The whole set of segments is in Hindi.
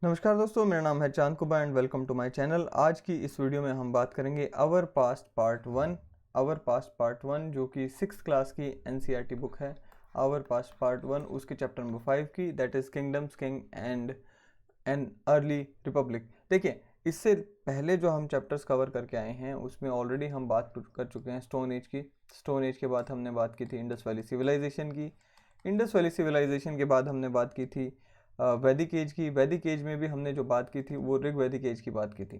नमस्कार दोस्तों, मेरा नाम है Chand Kuba and welcome to my channel. आज की इस वीडियो में हम बात करेंगे आवर पास्ट पार्ट वन जो कि 6th क्लास की एनसीईआरटी बुक है। आवर पास्ट पार्ट वन उसके चैप्टर नंबर 5 की, that is kingdoms king and an early Republic. देखिए, इससे पहले जो हम चैप्टर्स कवर करके आए हैं उसमें ऑलरेडी हम बात कर चुके हैं स्टोन एज की। स्टोन एज के बाद हमने बात की थी इंडस वैली सिविलाइजेशन की। इंडस वैली सिविलाइजेशन के बाद हमने बात की थी वैदिक एज की। वैदिक एज में भी हमने जो बात की थी वो ऋग वैदिक एज की बात की थी,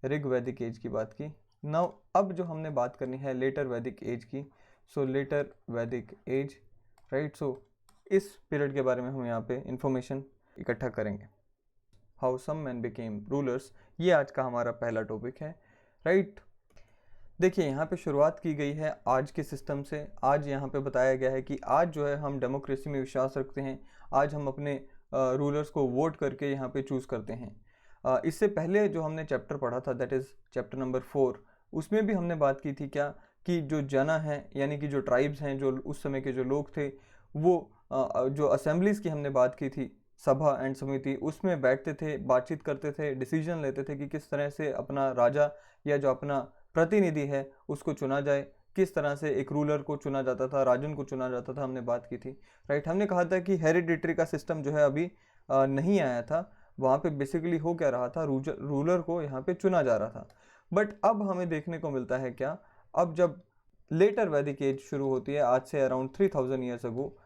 ऋग वैदिक एज की बात की। नाउ अब जो हमने बात करनी है लेटर वैदिक एज की। सो लेटर वैदिक एज, राइट। सो इस पीरियड के बारे में हम यहाँ पे इंफॉर्मेशन इकट्ठा करेंगे। How some man became rulers, ये आज का हमारा पहला टॉपिक है, राइट। देखिए, यहाँ पे शुरुआत की गई है आज के सिस्टम से। आज यहाँ पे बताया गया है कि आज जो है हम डेमोक्रेसी में विश्वास रखते हैं। आज हम अपने रूलर्स को वोट करके यहाँ पे चूज़ करते हैं। इससे पहले जो हमने चैप्टर पढ़ा था, दैट इज़ चैप्टर नंबर 4, उसमें भी हमने बात की थी क्या कि जो जना है यानी कि जो ट्राइब्स हैं, जो उस समय के जो लोग थे, वो जो असेंबलीज़ की हमने बात की थी, सभा एंड समिति, उसमें बैठते थे, बातचीत करते थे, डिसीजन लेते थे कि किस तरह से अपना राजा या जो अपना प्रतिनिधि है उसको चुना जाए, किस तरह से एक रूलर को चुना जाता था, राजन को चुना जाता था, हमने बात की थी, राइट। हमने कहा था कि हेरिडिटरी का सिस्टम जो है अभी नहीं आया था। वहाँ पे बेसिकली हो क्या रहा था, रूलर को यहाँ पे चुना जा रहा था। बट अब हमें देखने को मिलता है क्या, अब जब लेटर वैदिक एज शुरू होती है, आज से around 3000 years ago,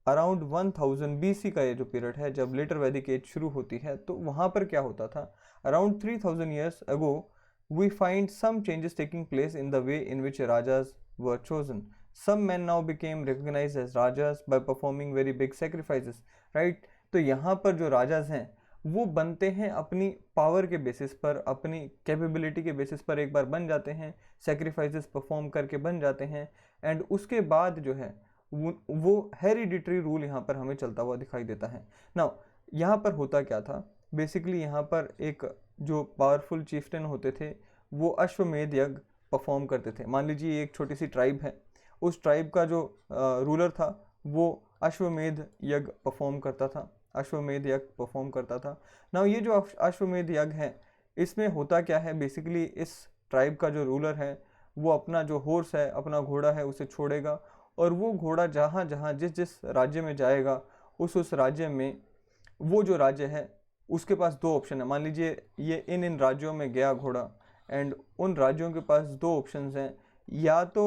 around 1000 BC का ये जो पीरियड है, जब लेटर वैदिक एज शुरू होती है, तो वहाँ पर क्या होता था, around 3000 years ago we find some changes taking place in the way in which rajas were chosen. Some men now became recognized as rajas by performing very big sacrifices, right? तो यहाँ पर जो राजाज हैं वो बनते हैं अपनी पावर के बेसिस पर, अपनी कैपेबिलिटी के बेसिस पर एक बार बन जाते हैं, सेक्रीफाइसेस परफॉर्म करके बन जाते हैं। एंड उसके बाद जो है वो हेरिडिटरी रूल यहाँ पर हमें चलता हुआ दिखाई देता है। नाउ यहाँ पर होता क्या था, बेसिकली यहाँ पर एक जो पावरफुल चीफ्टन होते थे वो अश्वमेध यज्ञ परफॉर्म करते थे। मान लीजिए एक छोटी सी ट्राइब है, उस ट्राइब का जो रूलर था वो अश्वमेध यज्ञ परफॉर्म करता था, अश्वमेध यज्ञ परफॉर्म करता था। ना ये जो अश्वमेध यज्ञ है, इसमें होता क्या है, बेसिकली इस ट्राइब का जो रूलर है वो अपना जो हॉर्स है, अपना घोड़ा है, उसे छोड़ेगा और वो घोड़ा जहाँ जहाँ जिस जिस राज्य में जाएगा उस राज्य में वो जो राज्य है उसके पास दो ऑप्शन है। मान लीजिए ये इन राज्यों में गया घोड़ा एंड उन राज्यों के पास दो ऑप्शंस हैं, या तो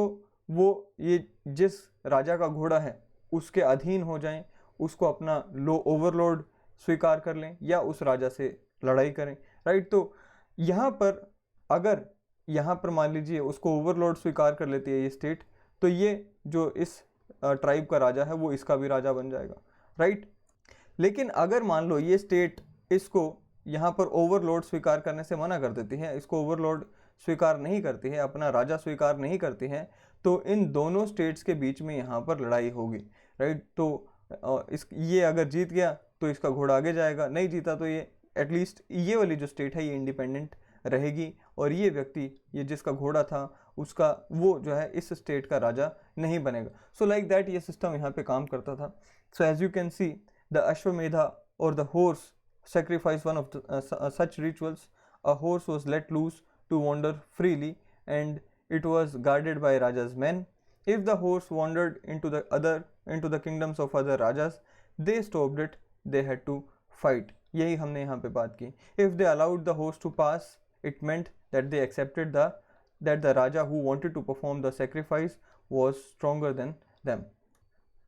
वो ये जिस राजा का घोड़ा है उसके अधीन हो जाएं, उसको अपना ओवरलोड स्वीकार कर लें, या उस राजा से लड़ाई करें, राइट। तो यहाँ पर अगर यहाँ पर मान लीजिए उसको ओवरलोड स्वीकार कर लेती है ये स्टेट, तो ये जो इस ट्राइब का राजा है वो इसका भी राजा बन जाएगा, राइट। लेकिन अगर मान लो ये स्टेट इसको यहाँ पर ओवरलोड स्वीकार करने से मना कर देती है, इसको ओवरलोड स्वीकार नहीं करती है, अपना राजा स्वीकार नहीं करती है, तो इन दोनों स्टेट्स के बीच में यहाँ पर लड़ाई होगी, राइट। तो ये अगर जीत गया तो इसका घोड़ा आगे जाएगा, नहीं जीता तो ये एटलीस्ट ये वाली जो स्टेट है ये इंडिपेंडेंट रहेगी और ये व्यक्ति, ये जिसका घोड़ा था उसका, वो जो है इस स्टेट का राजा नहीं बनेगा। सो लाइक दैट ये सिस्टम यहाँ पे काम करता था। So as you can see, the Ashvamedha or the horse sacrifice, one of such rituals. A horse was let loose to wander freely and it was guarded by raja's men. If the horse wandered into the kingdoms of other rajas, they stopped it, they had to fight. यही हमने यहाँ पे बात की। If they allowed the horse to pass, it meant that they accepted that the raja who wanted to perform the sacrifice was stronger than them.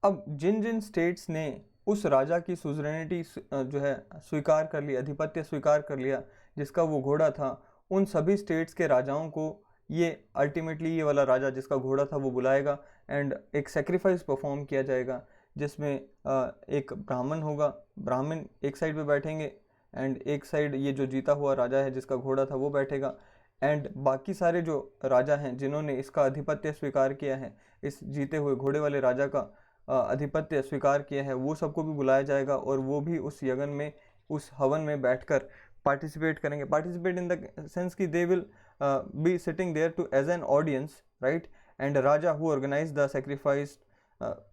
अब जिन जिन स्टेट्स ने उस राजा की सुजरेनिटी जो है स्वीकार कर लिया, आधिपत्य स्वीकार कर लिया जिसका वो घोड़ा था, उन सभी स्टेट्स के राजाओं को ये अल्टीमेटली ये वाला राजा जिसका घोड़ा था वो बुलाएगा एंड एक सेक्रीफाइस परफॉर्म किया जाएगा, जिसमें एक ब्राह्मण होगा, ब्राह्मण एक साइड पे बैठेंगे एंड एक साइड ये जो जीता हुआ राजा है जिसका घोड़ा था वो बैठेगा, एंड बाकी सारे जो राजा हैं जिन्होंने इसका आधिपत्य स्वीकार किया है, इस जीते हुए घोड़े वाले राजा का आधिपत्य स्वीकार किया है, वो सबको भी बुलाया जाएगा और वो भी उस यज्ञ में, उस हवन में बैठकर पार्टिसिपेट करेंगे। पार्टिसिपेट इन द सेंस कि they will be sitting there to as an audience, right. And raja who organise the sacrifice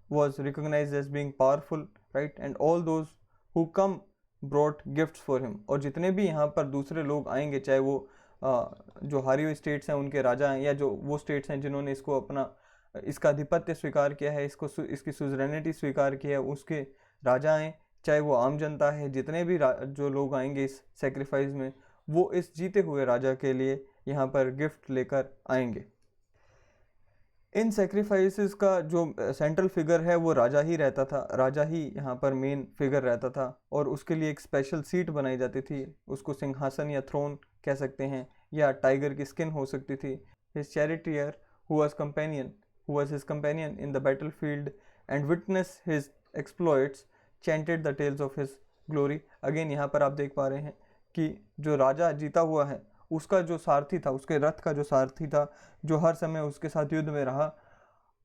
was recognized as being powerful, right, and all those who come brought gifts for him, और जितने भी यहाँ पर दूसरे लोग आएंगे, चाहे वो जो हारी हुई स्टेट्स हैं उनके राजा हैं, या जो वो स्टेट्स हैं जिन्होंने इसको अपना इसका आधिपत्य स्वीकार किया है, इसकी सुजरेनिटी स्वीकार की है, उसके राजा हैं, चाहे वो आम जनता है, जितने भी जो लोग आएंगे इस सेक्रीफाइस में, वो इस जीते हुए राजा के लिए यहाँ पर गिफ्ट लेकर आएंगे। इन सेक्रीफाइसेस का जो सेंट्रल फिगर है वो राजा ही रहता था, राजा ही यहाँ पर मेन फिगर रहता था, और उसके लिए एक स्पेशल सीट बनाई जाती थी, उसको सिंहासन या थ्रोन कह सकते हैं, या टाइगर की स्किन हो सकती थी। His charioteer who was his companion in the battlefield and witnessed his exploits chanted the tales of his glory। Again यहाँ पर आप देख पा रहे हैं कि जो राजा जीता हुआ है उसका जो सारथी था, उसके रथ का जो सारथी था, जो हर समय उसके साथ युद्ध में रहा,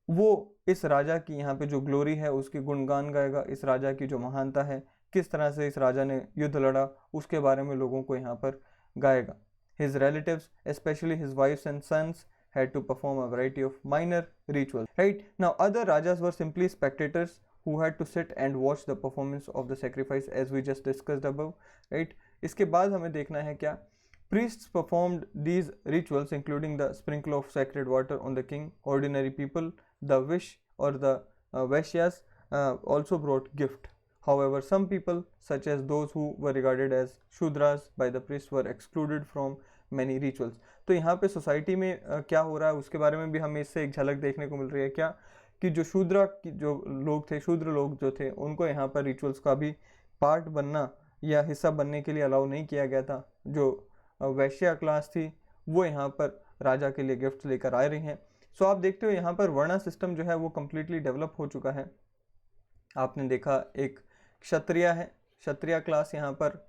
वो इस राजा की यहाँ पे जो ग्लोरी है उसकी गुणगान गाएगा, इस राजा की जो महानता है, किस तरह से इस राजा ने युद्ध लड़ा, उसके बारे में लोगों को यहाँ पर गाएगा। His relatives, especially his wives and sons, had to perform a variety of minor rituals. Right now, other rajas were simply spectators who had to sit and watch the performance of the sacrifice, as we just discussed above. Right? इसके बाद हमें देखना है क्या, priests performed these rituals, including the sprinkle of sacred water on the king. Ordinary people, the wish or the vaishyas, also brought gift. However, some people, such as those who were regarded as shudras by the priests, were excluded from many rituals. तो यहाँ पे सोसाइटी में क्या हो रहा है उसके बारे में भी हमें इससे एक झलक देखने को मिल रही है क्या, कि जो शूद्र जो लोग थे, शूद्र लोग जो थे, उनको यहाँ पर रिचुअल्स का भी पार्ट बनना या हिस्सा बनने के लिए अलाउ नहीं किया गया था। जो वैश्य क्लास थी वो यहाँ पर राजा के लिए गिफ्ट लेकर आ रही हैं। सो आप देखते हो यहाँ पर वर्णा सिस्टम जो है वो कम्प्लीटली डेवलप हो चुका है। आपने देखा एक क्षत्रिय है, क्षत्रिय क्लास यहाँ पर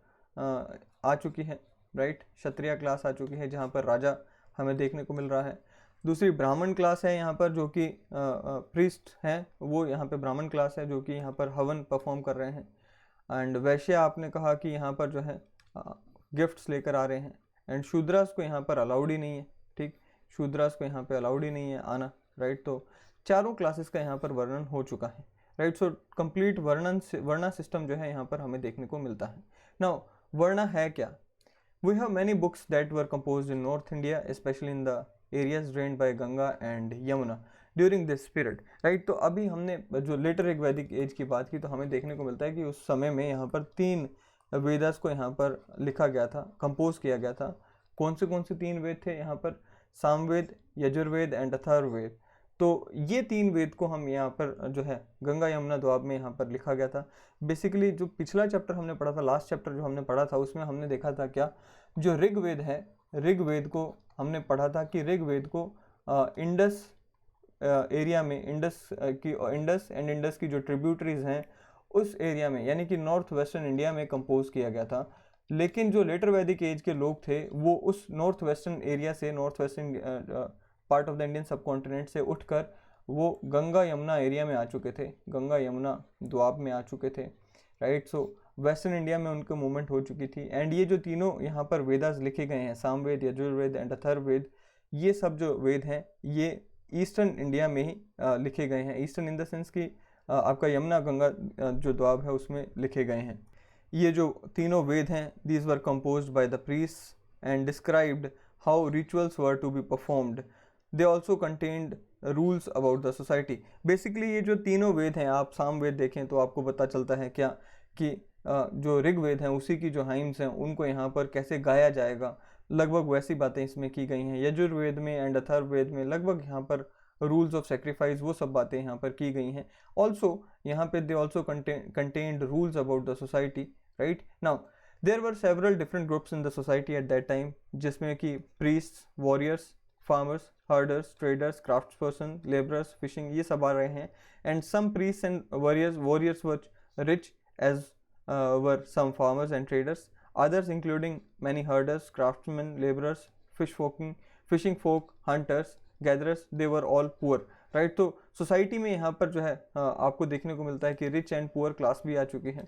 आ चुकी है, राइट, क्षत्रिय क्लास आ चुकी है जहाँ पर राजा हमें देखने को मिल रहा है। दूसरी ब्राह्मण क्लास है यहाँ पर, जो कि प्रीस्ट हैं, वो यहाँ पे ब्राह्मण क्लास है जो कि यहाँ पर हवन परफॉर्म कर रहे हैं। एंड वैश्य आपने कहा कि यहाँ पर जो है गिफ्ट्स लेकर आ रहे हैं। एंड शूद्रास को यहाँ पर अलाउड ही नहीं है, ठीक, शूद्रास को यहाँ पे अलाउड ही नहीं है आना, राइट। तो चारों क्लासेस का यहाँ पर वर्णन हो चुका है, राइट। सो कंप्लीट वर्णा सिस्टम जो है यहाँ पर हमें देखने को मिलता है। नाउ वर्णा है क्या? We have many books that were composed in North India, especially in the areas drained by Ganga and Yamuna during this period, right। तो अभी हमने जो लेटर एक वैदिक एज की बात की तो हमें देखने को मिलता है कि उस समय में यहाँ पर 3 वेदास को यहाँ पर लिखा गया था, कंपोज किया गया था। कौन से 3 वेद थे यहाँ पर? सामवेद, यजुर्वेद एंड अथर्ववेद। तो ये 3 वेद को हम यहाँ पर जो है गंगा यमुना द्वाब में यहाँ पर लिखा गया था। बेसिकली जो पिछला चैप्टर हमने पढ़ा था, लास्ट चैप्टर जो हमने पढ़ा था, उसमें हमने देखा था क्या, जो ऋग्वेद है, ऋग्वेद को हमने पढ़ा था कि ऋग्वेद को इंडस एरिया में, इंडस एंड इंडस की जो ट्रिब्यूटरीज हैं उस एरिया में, यानी कि नॉर्थ वेस्टर्न इंडिया में कंपोज किया गया था। लेकिन जो लेटर वैदिक एज के लोग थे वो उस नॉर्थ वेस्टर्न एरिया से, north western part of the Indian सब कॉन्टिनेंट से उठकर वो गंगा यमुना एरिया में आ चुके थे, गंगा यमुना द्वाब में आ चुके थे, राइट। सो वेस्टर्न इंडिया में उनकी मूवमेंट हो चुकी थी। एंड ये जो तीनों यहाँ पर वेदास लिखे गए हैं, सामवेद, यजुर्वेद एंड अथर्ववेद, ये सब जो वेद हैं ये ईस्टर्न इंडिया में ही लिखे गए हैं। ईस्टर्न इन द सेंस कि आपका यमुना गंगा जो द्वाब है उसमें लिखे गए हैं। ये जो तीनों वेद हैं, these were composed by the priest and described how rituals were to be performed. They also contained rules about the society. Basically ये जो तीनों वेद हैं, आप सामवेद देखें तो आपको पता चलता है क्या कि जो ऋग्वेद हैं उसी की जो हाइम्स हैं उनको यहाँ पर कैसे गाया जाएगा, लगभग वैसी बातें इसमें की गई हैं। यजुर्वेद में एंड अथर्ववेद में लगभग यहाँ पर रूल्स ऑफ सेक्रीफाइस, वो सब बातें यहाँ पर की गई हैं। ऑल्सो यहाँ पे they also contained rules about the society, right. Now there were several different groups in the society at that time, जिसमें कि priests, warriors, farmers, herders, traders, craftsperson, labourers, fishing, ये सब आ रहे हैं। And some priests and warriors were rich as were some farmers and traders. Others, including many herders, craftsmen, laborers, fishing folk, hunters, gatherers, they were all poor, right। तो सोसाइटी में यहाँ पर जो है आपको देखने को मिलता है कि रिच एंड पुअर क्लास भी आ चुकी है,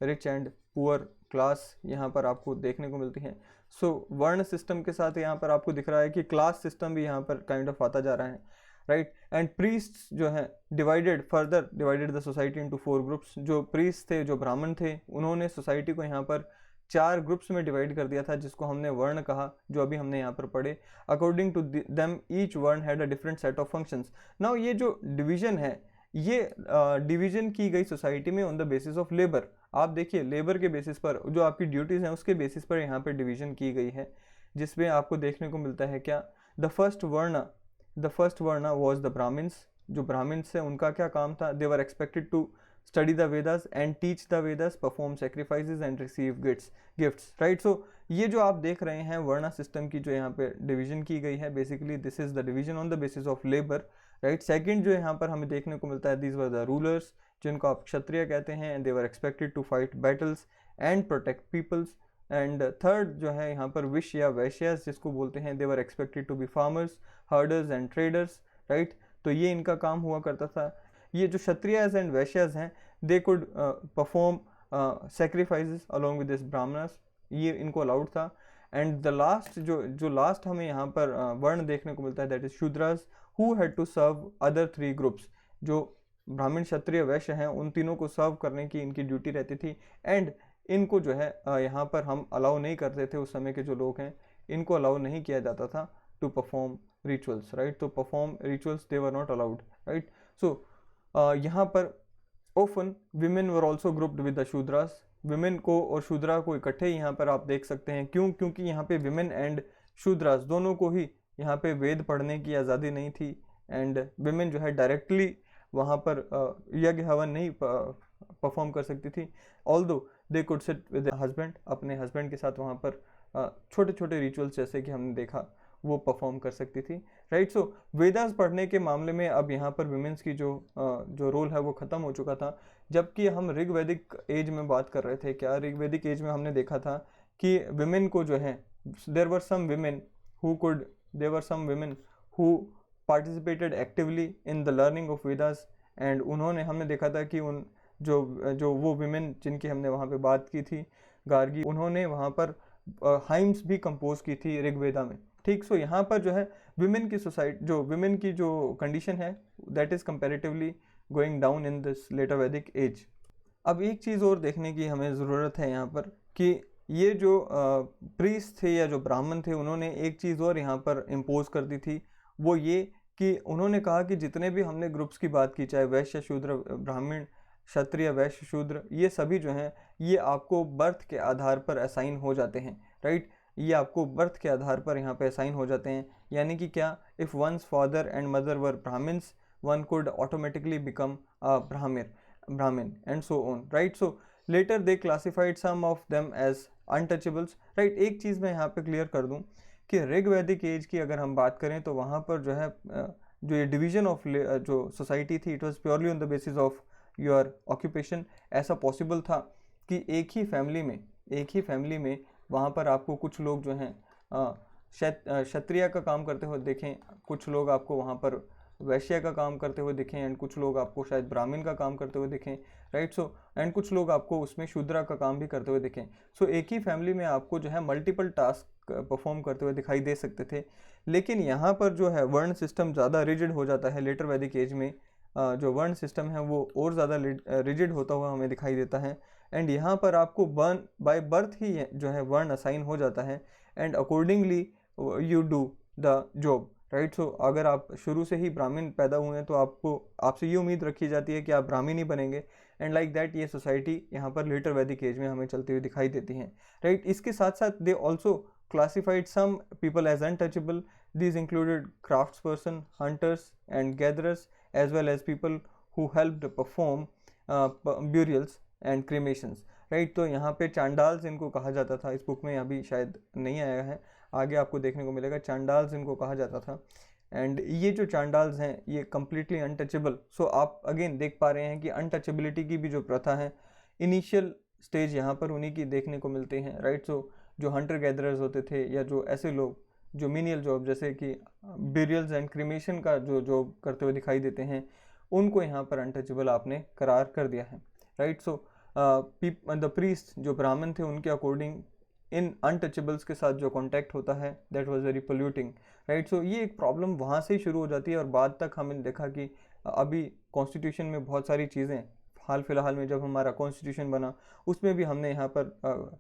रिच एंड पुअर क्लास यहाँ पर आपको देखने को मिलती है। सो वर्ण सिस्टम के साथ यहाँ पर आपको दिख रहा है कि क्लास सिस्टम भी यहाँ पर काइंड ऑफ आता जा रहा है, राइट। एंड प्रीस्ट्स जो है divided the society into 4 groups. जो प्रीस्ट थे, जो ब्राह्मण थे, उन्होंने सोसाइटी को यहाँ पर 4 ग्रुप्स में डिवाइड कर दिया था, जिसको हमने वर्ण कहा, जो अभी हमने यहाँ पर पढ़े। अकॉर्डिंग टू देम ईच वर्ण had a different set of functions. Now ये जो डिवीजन है, ये डिवीजन की गई सोसाइटी में on the basis of labour. आप देखिए, लेबर के बेसिस पर, जो आपकी ड्यूटीज़ हैं उसके बेसिस पर यहाँ पर डिवीजन की गई है, जिसमें आपको देखने को मिलता है क्या, the first varna was the Brahmans. जो ब्राह्मण्स हैं उनका क्या काम था, they were expected to study the Vedas and teach the Vedas, perform sacrifices and receive gifts, right. So ये जो आप देख रहे हैं वर्णा सिस्टम की जो यहाँ पे डिवीजन की गई है, basically this is the division on the basis of labour, right. Second जो यहाँ पर हमें देखने को मिलता है, दीज वर द रूलर्स, जिनको आप क्षत्रिय कहते हैं, and they were expected to fight battles and protect peoples. And third जो है यहाँ पर विश या वैश्यास जिसको बोलते हैं, they were expected to be farmers, herders and traders, right. तो ये इनका काम हुआ करता था। ये जो क्षत्रियास एंड वैश्यास हैं, they could perform sacrifices along with this Brahmanas, ये इनको अलाउड था। एंड द लास्ट जो लास्ट हमें यहाँ पर वर्ण देखने को मिलता है, that is Shudras, who had to serve other 3 groups. जो ब्राह्मण, क्षत्रिय, वैश्य हैं, उन तीनों को सर्व करने की इनकी ड्यूटी रहती थी। एंड इनको जो है यहाँ पर हम अलाउ नहीं करते थे, उस समय के जो लोग हैं इनको अलाउ नहीं किया जाता था टू परफॉर्म रिचुअल्स, राइट। तो perform rituals they were not allowed, right. So यहाँ पर often women were also grouped with the Shudras. Women को और शूद्रा को इकट्ठे यहाँ पर आप देख सकते हैं। क्यों? क्योंकि यहाँ पे विमेन एंड शूद्रास दोनों को ही यहाँ पे वेद पढ़ने की आज़ादी नहीं थी। एंड विमेन जो है डायरेक्टली वहाँ पर यज्ञ हवन नहीं परफॉर्म कर सकती थी, although they could sit with husband, अपने हस्बैंड के साथ वहाँ पर छोटे छोटे रिचुअल्स जैसे कि हमने देखा वो परफॉर्म कर सकती थी, राइट। सो वेदास पढ़ने के मामले में अब यहाँ पर विमेंस की जो रोल है वो ख़त्म हो चुका था। जबकि हम ऋग्वैदिक एज में बात कर रहे थे, क्या ऋग्वैदिक एज में हमने देखा था कि विमेन को जो है, there were some women who participated actively in the learning of Vedas. And उन्होंने, हमने देखा था कि उन जो वो विमेन जिनकी हमने वहाँ पे बात की थी, गार्गी, उन्होंने वहाँ पर हाइम्स भी कंपोज की थी ऋग्वेदा में, ठीक। सो यहाँ पर जो है विमेन की जो कंडीशन है, that is comparatively going down in this later Vedic age. अब एक चीज़ और देखने की हमें ज़रूरत है यहाँ पर कि ये जो प्रीस्ट थे या जो ब्राह्मण थे, उन्होंने एक चीज़ और यहाँ पर इम्पोज कर दी थी। वो ये कि उन्होंने कहा कि जितने भी हमने ग्रुप्स की बात की, चाहे वैश्य, शूद्र, ब्राह्मण, क्षत्रिय, वैश्य, शूद्र, ये सभी जो हैं ये आपको बर्थ के आधार पर असाइन हो जाते हैं, राइट। ये आपको बर्थ के आधार पर यहाँ पे असाइन हो जाते हैं। यानी कि क्या, if once father and mother were Brahmans, one could automatically become a Brahman and so on, right. So later they classified some of them as untouchables, right. एक चीज़ मैं यहाँ पे क्लियर कर दूँ कि ऋग्वैदिक एज की अगर हम बात करें तो वहाँ पर जो है जो ये डिवीजन ऑफ जो सोसाइटी थी, it was purely on the basis of your occupation. ऐसा पॉसिबल था कि एक ही फैमिली में वहाँ पर आपको कुछ लोग जो हैं क्षत्रिय का काम करते हुए देखें, कुछ लोग आपको वहाँ पर वैश्य का काम करते हुए दिखें, एंड कुछ लोग आपको शायद ब्राह्मण का काम करते हुए दिखें, राइट। सो एंड कुछ लोग आपको उसमें शूद्रा का काम भी करते हुए दिखें। सो एक ही फैमिली में आपको जो है मल्टीपल टास्क परफॉर्म करते हुए दिखाई दे सकते थे। लेकिन यहाँ पर जो है वर्ण सिस्टम ज़्यादा रिजिड हो जाता है लेटर वैदिक एज में। जो वर्ण सिस्टम है वो और ज़्यादा रिजिड होता हुआ हमें दिखाई देता है। एंड यहाँ पर आपको बाय बर्थ ही जो है वर्ण असाइन हो जाता है, and accordingly you do the job, right. So अगर आप शुरू से ही ब्राह्मण पैदा हुए हैं तो आपसे ये उम्मीद रखी जाती है कि आप ब्राह्मण ही बनेंगे। एंड लाइक दैट ये सोसाइटी यहाँ पर लेटर वैदिक एज में हमें चलती हुई दिखाई देती हैं, राइट। इसके साथ साथ they also classified some people as untouchable. These included craftsperson, hunters and gatherers, as well as people who helped perform burials and cremations, right। तो यहाँ पे चांडाल्स इनको कहा जाता था, इस बुक में अभी शायद नहीं आया है, आगे आपको देखने को मिलेगा। चांडाल्स इनको कहा जाता था। एंड ये जो चांडाल्स हैं ये कम्प्लीटली अनटचेबल। सो आप अगेन देख पा रहे हैं कि अनटचेबिलिटी की भी जो प्रथा है, इनिशियल स्टेज यहाँ पर उन्हीं की देखने को मिलते हैं, राइट। सो जो हंटर गैदरर्स होते थे या जो ऐसे लोग जो मीनियल जॉब जैसे कि बिरियल्स एंड क्रीमेशन का जो जॉब करते हुए दिखाई देते हैं, उनको यहाँ पर अनटचेबल आपने करार कर दिया है, राइट। सो द प्रीस्ट जो ब्राह्मण थे उनके अकॉर्डिंग इन अनटचेबल्स के साथ जो कॉन्टैक्ट होता है that was very polluting, right. So ये एक प्रॉब्लम वहाँ से ही शुरू हो जाती है और बाद तक हमने देखा कि अभी कॉन्स्टिट्यूशन में बहुत सारी चीज़ें, हाल फिलहाल में जब हमारा कॉन्स्टिट्यूशन बना उसमें भी हमने यहाँ पर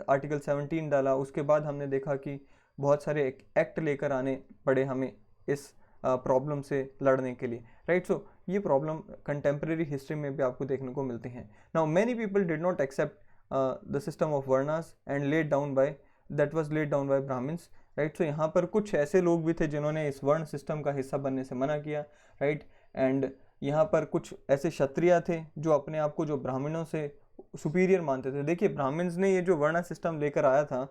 आर्टिकल 17 डाला। उसके बाद हमने देखा कि बहुत सारे एक्ट लेकर आने पड़े हमें इस प्रॉब्लम से लड़ने के लिए, राइट। सो ये प्रॉब्लम कंटेम्प्रेरी हिस्ट्री में भी आपको देखने को मिलती हैं। Now many people did not accept the system of varnas and laid down by that was laid down by Brahmans, right. So यहाँ पर कुछ ऐसे लोग भी थे जिन्होंने इस वर्ण सिस्टम का हिस्सा बनने से मना किया, राइट। एंड यहाँ पर कुछ ऐसे क्षत्रिय थे जो अपने आप को जो ब्राह्मणों से सुपीरियर मानते थे। देखिए ब्राह्मण्स ने ये जो वर्ण सिस्टम लेकर आया था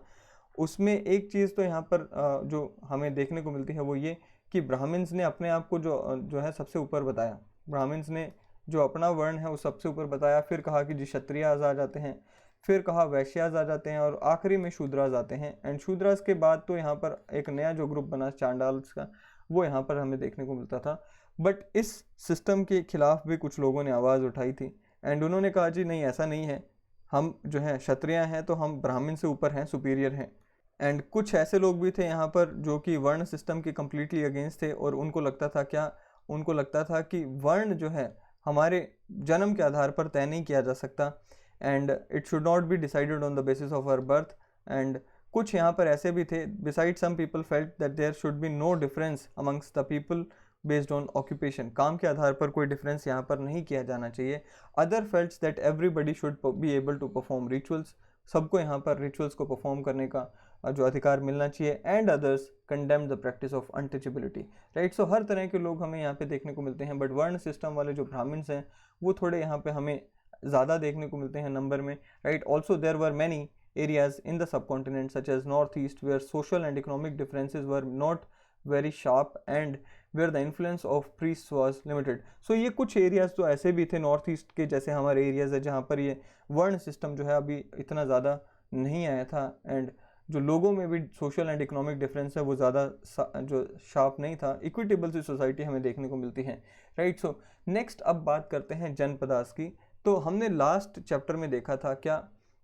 उसमें एक चीज़ तो यहाँ पर जो हमें देखने को मिलती है वो ये कि ब्राह्मण्स ने अपने आप को जो है सबसे ऊपर बताया। ब्राह्मण्स ने जो अपना वर्ण है वो सबसे ऊपर बताया, फिर कहा कि जी क्षत्रियाज आ जाते हैं, फिर कहा वैश्याज आ जाते हैं और आखिरी में शूद्राज आते हैं। एंड शूद्राज के बाद तो यहाँ पर एक नया जो ग्रुप बना चांडाल्स का, वो यहाँ पर हमें देखने को मिलता था। बट इस सिस्टम के खिलाफ भी कुछ लोगों ने आवाज़ उठाई थी एंड उन्होंने कहा जी नहीं ऐसा नहीं है, हम जो है क्षत्रिय हैं तो हम ब्राह्मण से ऊपर हैं, सुपीरियर हैं। एंड कुछ ऐसे लोग भी थे यहाँ पर जो कि वर्ण सिस्टम के कम्प्लीटली अगेंस्ट थे और उनको लगता था कि वर्ण जो है हमारे जन्म के आधार पर तय नहीं किया जा सकता and it should not be decided on the basis of our birth. And कुछ यहाँ पर ऐसे भी थे, beside some people felt that there should be no difference amongst the people based on occupation, काम के आधार पर कोई डिफरेंस यहाँ पर नहीं किया जाना चाहिए। Other felts that everybody should be able to perform rituals, सबको यहाँ पर रिचुअल्स को परफॉर्म करने का जो अधिकार मिलना चाहिए। And others condemn the practice of untouchability, right. So हर तरह के लोग हमें यहाँ पे देखने को मिलते हैं। बट वर्ण सिस्टम वाले जो ब्राह्मण्स हैं वो थोड़े यहाँ पे हमें ज़्यादा देखने को मिलते हैं नंबर में, right. Also there were many areas in the subcontinent such as northeast where social and economic differences were not very sharp and where the influence of priests was limited। so ये कुछ एरियाज तो ऐसे भी थे नॉर्थ ईस्ट के जैसे हमारे एरियाज है जहाँ पर ये वर्ण सिस्टम जो है अभी इतना ज़्यादा नहीं आया था एंड जो लोगों में भी सोशल एंड इकोनॉमिक डिफरेंस है वो ज़्यादा जो शार्प नहीं था। इक्विटेबल सी सोसाइटी हमें देखने को मिलती है, राइट। सो नेक्स्ट अब बात करते हैं जनपदास की। तो हमने लास्ट चैप्टर में देखा था क्या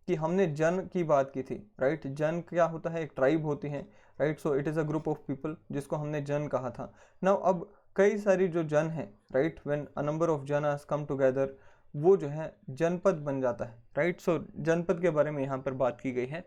कि हमने जन की बात की थी, राइट। जन क्या होता है, एक ट्राइब होती है, right. So it is a group of people जिसको हमने जन कहा था। नाउ अब कई सारी जो जन है, right, when a number of जन हैज कम टुगेदर वो जो है जनपद बन जाता है, राइट। सो जनपद के बारे में यहाँ पर बात की गई है।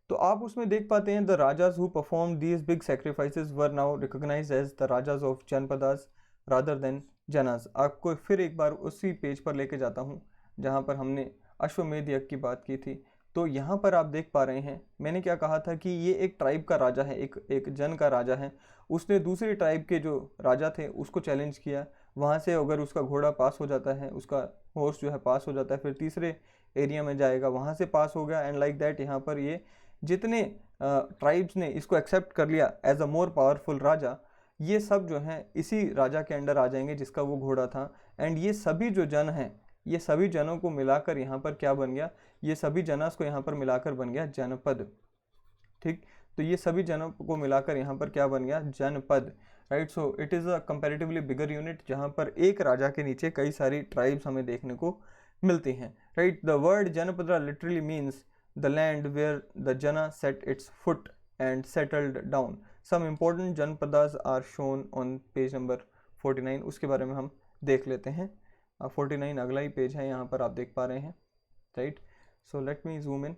तो आप उसमें देख पाते हैं the rajas who perform these big sacrifices were now recognised as the rajas of janapadas rather than janas. आपको फिर एक बार उसी पेज पर लेके जाता हूँ जहाँ पर हमने अश्वमेध यज्ञ की बात की थी। तो यहाँ पर आप देख पा रहे हैं मैंने क्या कहा था कि ये एक ट्राइब का राजा है, एक जन का राजा है। उसने दूसरी ट्राइब के जो राजा थे उसको चैलेंज किया, वहाँ से अगर उसका घोड़ा पास हो जाता है, उसका हॉर्स जो है पास हो जाता है, फिर तीसरे एरिया में जाएगा, वहाँ से पास हो गया एंड लाइक दैट यहाँ पर ये जितने ट्राइब्स ने इसको एक्सेप्ट कर लिया एज अ मोर पावरफुल राजा, ये सब जो हैं इसी राजा के अंडर आ जाएंगे जिसका वो घोड़ा था। एंड ये सभी जो जन हैं, ये सभी जनों को मिलाकर यहाँ पर क्या बन गया, ये सभी जनास को यहाँ पर मिलाकर बन गया जनपद, ठीक। तो ये सभी जनों को मिलाकर यहाँ पर क्या बन गया, जनपद, right. So it is a comparatively bigger unit जहाँ पर एक राजा के नीचे कई सारी ट्राइब्स हमें देखने को मिलती हैं, right. The word janapada literally means the land where the jana set its foot and settled down. Some important janapadas are shown on page number 49। उसके बारे में हम देख लेते हैं। 49 अगला ही पेज है, यहाँ पर आप देख पा रहे हैं, right. So let me zoom in.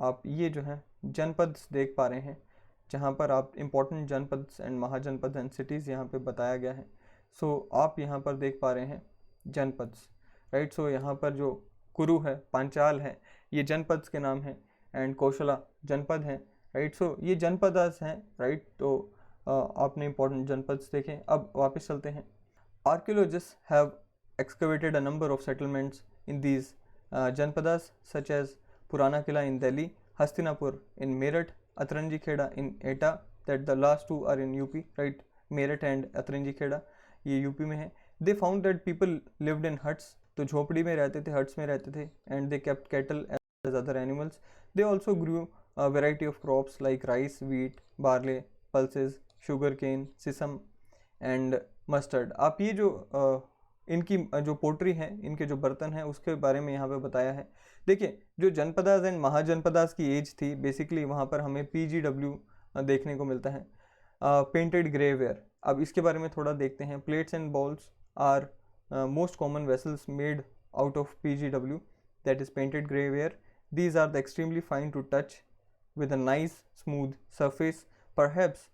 आप ये जो है जनपद देख पा रहे हैं जहाँ पर आप इम्पोर्टेंट जनपद एंड महाजनपद एंड सिटीज़ यहाँ पे बताया गया है। सो आप यहाँ पर देख पा रहे हैं जनपद, राइट। सो यहाँ पर जो कुरु है, पांचाल है, ये जनपद के नाम है एंड कौशला जनपद हैं, राइट। सो ये जनपदास हैं, राइट। तो आपने इम्पोर्टेंट जनपद देखे। अब वापस चलते हैं। Archaeologists have excavated a number of settlements in these Janpadas such as Purana Kila in Delhi, Hastinapur in Meerut, Atranji Kheda in Eta, that the last two are in UP, right? Meerut and Atranji Kheda ये यूपी में है। They found that people lived in huts, तो झोपड़ी में रहते थे, हट्स में रहते थे, and they kept cattle as other animals. They also grew a variety of crops like rice, wheat, barley, pulses, sugar cane, sesame and mustard. आप ये जो इनकी जो पोट्री है, इनके जो बर्तन हैं उसके बारे में यहाँ पे बताया है। देखिए जो जनपदास एंड महाजनपदास की एज थी बेसिकली वहाँ पर हमें PGW देखने को मिलता है, पेंटेड ग्रेवेयर। अब इसके बारे में थोड़ा देखते हैं। Plates and bowls are most common vessels made out of PGW, that is painted graveware. These are the extremely fine to touch with a nice smooth surface. Perhaps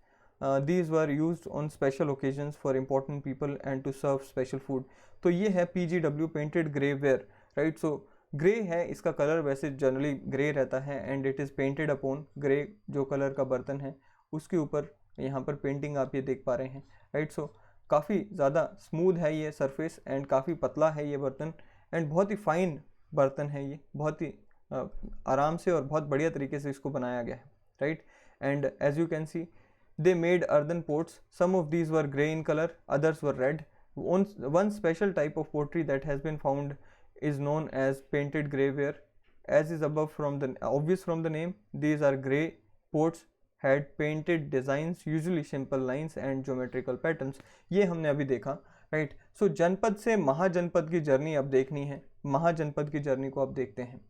these were used on special occasions for important people and to serve special food. तो ये है PGW painted graveware, right? So grey है इसका कलर, वैसे जनरली ग्रे रहता है, and it is painted upon, grey जो कलर का बर्तन है उसके ऊपर यहाँ पर पेंटिंग आप ये देख पा रहे हैं, राइट। सो काफ़ी ज़्यादा स्मूथ है ये सरफेस एंड काफ़ी पतला है ये बर्तन, एंड बहुत ही फाइन बर्तन है ये, बहुत ही आराम से और बहुत बढ़िया तरीके से इसको बनाया गया है, right. And as you can see they made earthen pots, some of these were grey in colour, others were red. One special type of pottery that has been found is known as painted graveware. As is above from the obvious from the name, these are grey pots had painted designs, usually simple lines and geometrical patterns. ये हमने अभी देखा, राइट। सो जनपद से महाजनपद की जर्नी अब देखनी है, महाजनपद की जर्नी को अब देखते हैं।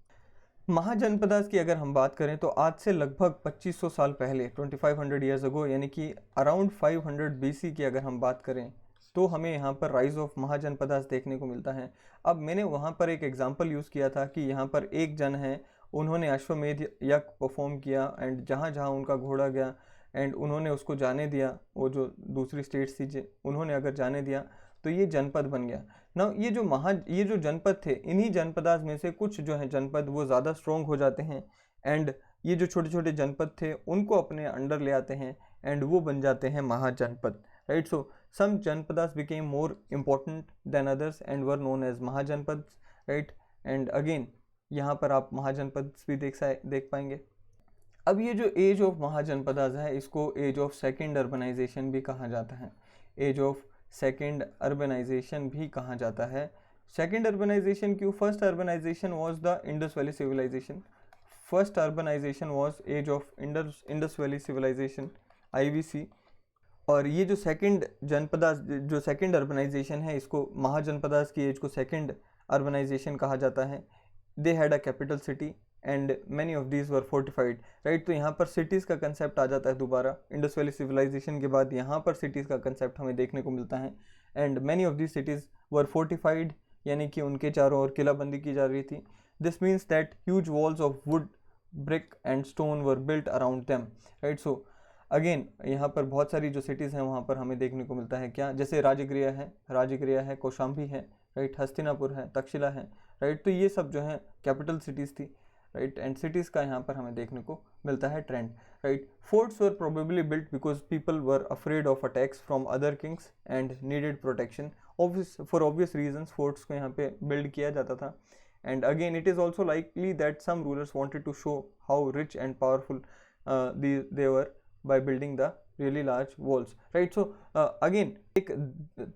महाजनपदास की अगर हम बात करें तो आज से लगभग 2500 साल पहले, 2500 ईयर्स अगो, यानी कि अराउंड 500 BC की अगर हम बात करें तो हमें यहाँ पर राइज ऑफ महाजनपदास देखने को मिलता है। अब मैंने वहाँ पर एक एग्जांपल यूज़ किया था कि यहाँ पर एक जन है, उन्होंने अश्वमेध यज्ञ परफॉर्म किया एंड जहाँ जहाँ उनका घोड़ा गया एंड उन्होंने उसको जाने दिया, वो जो दूसरी स्टेट्स थी उन्होंने अगर जाने दिया तो ये जनपद बन गया ना। ये जो जनपद थे, इन्हीं जनपदास में से कुछ जो है जनपद वो ज़्यादा स्ट्रॉन्ग हो जाते हैं एंड ये जो छोटे छोटे जनपद थे उनको अपने अंडर ले आते हैं एंड वो बन जाते हैं महाजनपद, right. So some janpadas became more important than others and were known as महाजनपद, right? and again यहाँ पर आप महाजनपद भी देख पाएंगे। अब ये जो एज ऑफ महाजनपदास है इसको एज ऑफ सेकेंड अर्बनाइजेशन भी कहा जाता है, एज ऑफ सेकेंड अर्बनाइजेशन भी कहा जाता है। सेकेंड अर्बनाइजेशन क्यों? First urbanisation was the Indus valley civilisation, first urbanisation was age of Indus valley civilisation, IVC। और ये जो सेकंड जनपदास, जो सेकंड अर्बनाइजेशन है, इसको महाजनपदास की एज को सेकंड अर्बनाइजेशन कहा जाता है। They had a capital city and many of these were fortified, right. तो यहाँ पर सिटीज़ का कंसेप्ट आ जाता है दोबारा, इंडस वैली सिविलाइजेशन के बाद यहाँ पर सिटीज़ का कंसेप्ट हमें देखने को मिलता है। And many of these cities were fortified, यानी कि उनके चारों ओर किलाबंदी की जा रही थी। This means that huge walls of would, brick and stone were built around them, right. So again यहाँ पर बहुत सारी जो सिटीज़ हैं वहाँ पर हमें देखने को मिलता है क्या, जैसे राजगृह है, कौशाम्बी है, राइट, हस्तिनापुर है, तक्षशिला है, राइट। तो ये सब जो है कैपिटल सिटीज़ थी, राइट। एंड सिटीज़ का यहाँ पर हमें देखने को मिलता है trend, right. Forts were probably built because people were afraid of attacks from other kings and needed protection. For obvious reasons forts को यहाँ पे बिल्ड किया जाता था। And again it is also likely that some rulers wanted to show how rich and powerful they were by building the really large walls, right। so again एक